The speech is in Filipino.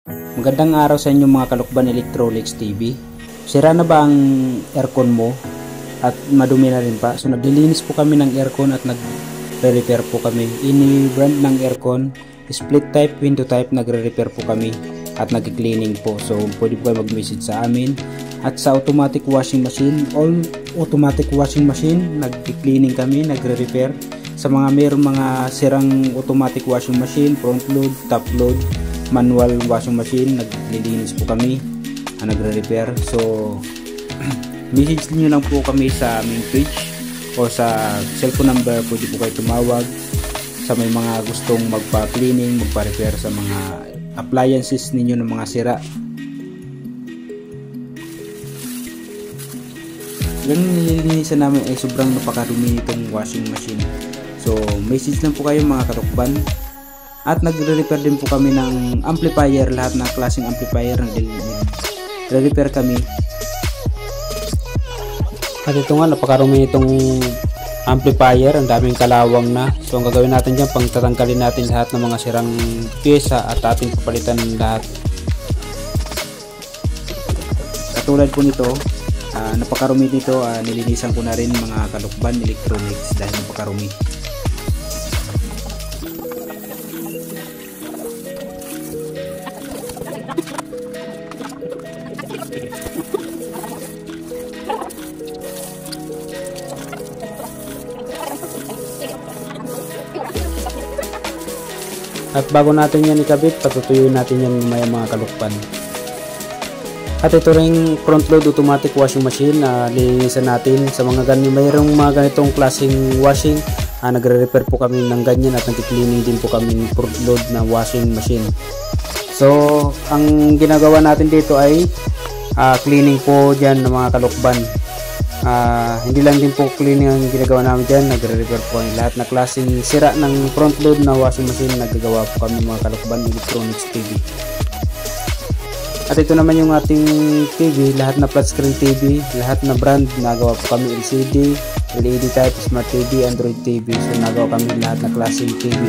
Magandang araw sa inyo mga kalukban Electrolix TV. Sira na ba ang aircon mo at madumi na rin pa? So naglilinis po kami ng aircon at nagre-repair po kami. Ini brand ng aircon, split type, window type, nagre-repair po kami at nag-cleaning po. So pwede po kayo mag-message sa amin. At sa automatic washing machine, all automatic washing machine, nag-cleaning kami, nagre-repair. Sa mga mayroong mga sirang automatic washing machine, front load, top load, manual washing machine, naglilinis po kami, nagre-repair. So message niyo lang po kami sa aming page o sa cellphone number, pwede po kayo tumawag sa may mga gustong magpa-cleaning, magpa-repair sa mga appliances ninyo ng mga sira. Yung nililinisan namin ay sobrang napakarumi nitong washing machine. So message lang po kayo mga katukban. At nagre-repair din po kami ng amplifier, lahat ng klaseng amplifier nagre-repair kami. At ito nga, napakarumi itong amplifier, ang daming kalawang na. So ang gagawin natin dyan, pang tatanggalin natin lahat ng mga sirang pyesa at ating papalitan lahat. Katulad po nito, napakarumi nito, nilinisan ko na rin mga kalukban Electrolix dahil napakarumi. At bago natin yan ikabit, patutuyuin natin yan mamaya mga kalukban. At ito ring front load automatic washing machine, lilinisan natin sa mga ganyan. Mayroong mga ganitong klaseng washing, nagre-repair po kami ng ganyan at nag-cleaning din po kami ng front load na washing machine. So ang ginagawa natin dito ay cleaning po dyan ng mga kalukban. Hindi lang din po cleaning ang ginagawa namin dyan, nagre-repair po kami lahat na klaseng sira ng front load na washing machine, nagagawa po kami mga kalukban Electronics TV. At ito naman yung ating TV, lahat na flat screen TV, lahat na brand, nagawa po kami LCD, LED type, Smart TV, Android TV. So nagawa kami lahat na klaseng TV